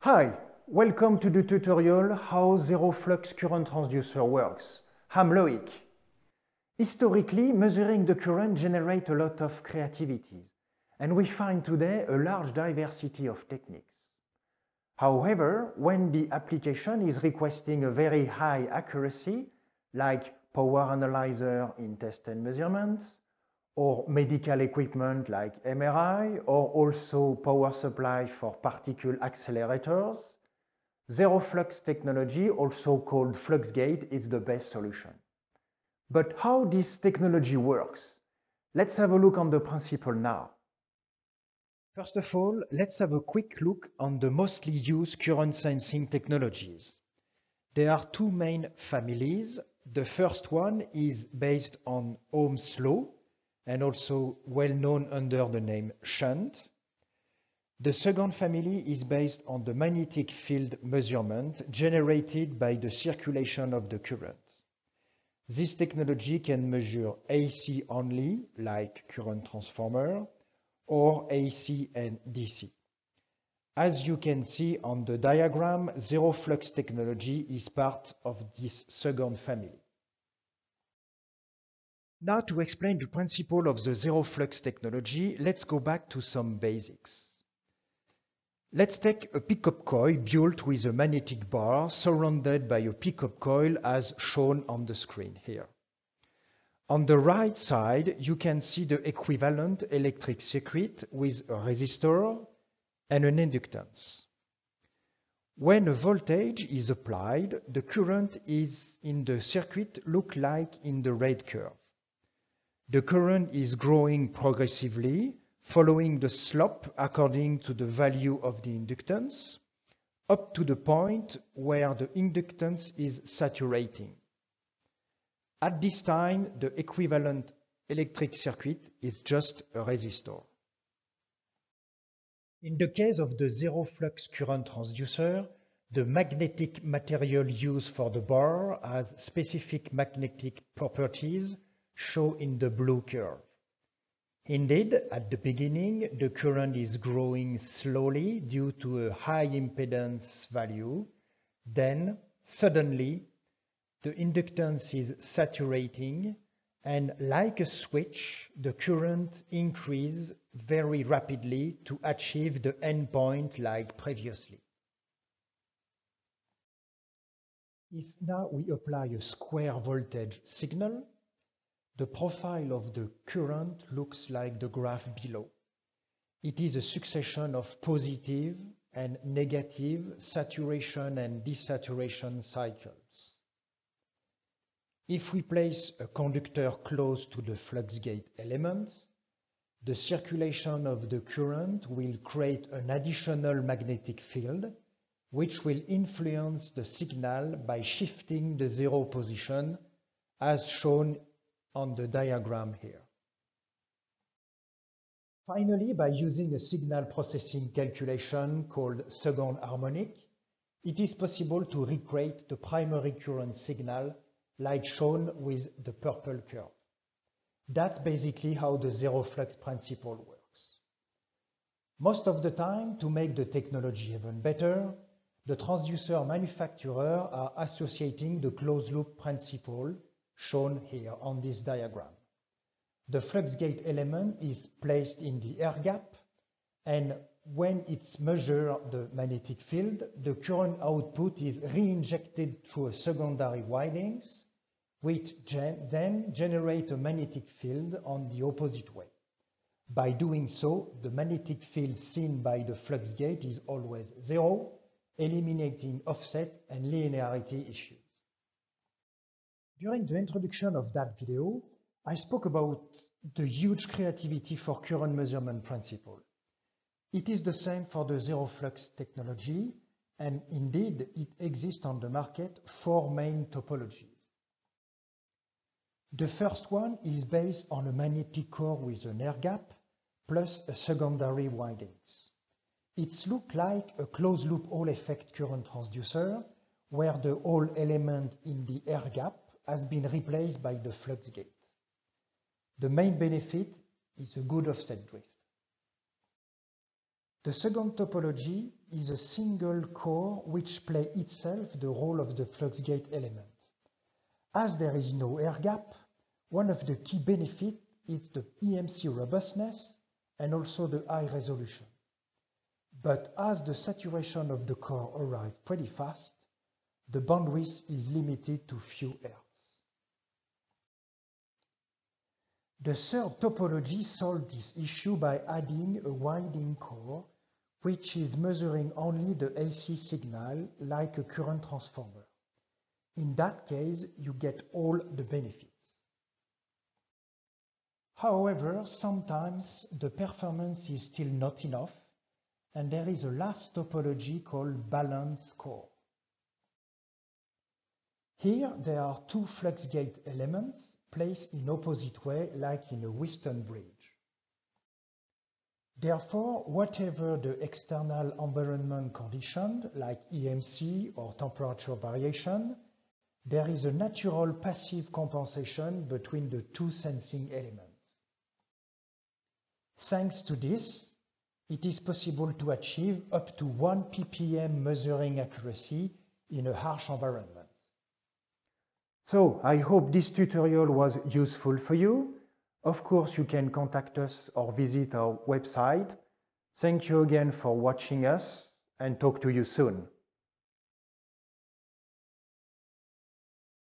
Hi, welcome to the tutorial How Zero Flux Current Transducer works. I'm Loic. Historically, measuring the current generates a lot of creativity, and we find today a large diversity of techniques. However, when the application is requesting a very high accuracy, like power analyzer in test and measurements, or medical equipment like MRI, or also power supply for particle accelerators, zero flux technology, also called FluxGate, is the best solution. But how this technology works? Let's have a look on the principle now. First of all, let's have a quick look on the mostly used current sensing technologies. There are two main families. The first one is based on Ohm's law, and also well known under the name shunt. The second family is based on the magnetic field measurement generated by the circulation of the current. This technology can measure AC only, like current transformer, or AC and DC. As you can see on the diagram, zero flux technology is part of this second family. Now, to explain the principle of the zero flux technology, let's go back to some basics. Let's take a pickup coil built with a magnetic bar surrounded by a pickup coil as shown on the screen here. On the right side, you can see the equivalent electric circuit with a resistor and an inductance. When a voltage is applied, the current is in the circuit look like in the red curve. The current is growing progressively, following the slope according to the value of the inductance, up to the point where the inductance is saturating. At this time, the equivalent electric circuit is just a resistor. In the case of the zero flux current transducer, the magnetic material used for the bar has specific magnetic properties shown in the blue curve. Indeed, at the beginning, the current is growing slowly due to a high impedance value. Then, suddenly, the inductance is saturating, and like a switch, the current increases very rapidly to achieve the endpoint like previously. If now we apply a square voltage signal, the profile of the current looks like the graph below. It is a succession of positive and negative saturation and desaturation cycles. If we place a conductor close to the flux gate element, the circulation of the current will create an additional magnetic field, which will influence the signal by shifting the zero position, as shown on the diagram here. Finally, by using a signal processing calculation called second harmonic, it is possible to recreate the primary current signal like shown with the purple curve. That's basically how the zero flux principle works. Most of the time, to make the technology even better, the transducer manufacturers are associating the closed loop principle shown here on this diagram. The flux gate element is placed in the air gap, and when it's measured the magnetic field, the current output is re-injected through a secondary windings, which then generate a magnetic field on the opposite way. By doing so, the magnetic field seen by the flux gate is always zero, eliminating offset and linearity issues. During the introduction of that video, I spoke about the huge creativity for current measurement principle. It is the same for the zero flux technology, and indeed it exists on the market four main topologies. The first one is based on a magnetic core with an air gap plus a secondary windings. It looks like a closed loop Hall effect current transducer where the Hall element in the air gap has been replaced by the flux gate. The main benefit is a good offset drift. The second topology is a single core which plays itself the role of the Fluxgate element. As there is no air gap, one of the key benefits is the EMC robustness and also the high resolution. But as the saturation of the core arrives pretty fast, the bandwidth is limited to few hertz. The third topology solves this issue by adding a winding core, which is measuring only the AC signal like a current transformer. In that case, you get all the benefits. However, sometimes the performance is still not enough, and there is a last topology called balance core. Here, there are two Fluxgate elements placed in opposite way like in a Wheatstone bridge. Therefore, whatever the external environment condition, like EMC or temperature variation, there is a natural passive compensation between the two sensing elements. Thanks to this, it is possible to achieve up to 1 ppm measuring accuracy in a harsh environment. So, I hope this tutorial was useful for you. Of course, you can contact us or visit our website. Thank you again for watching us, and talk to you soon.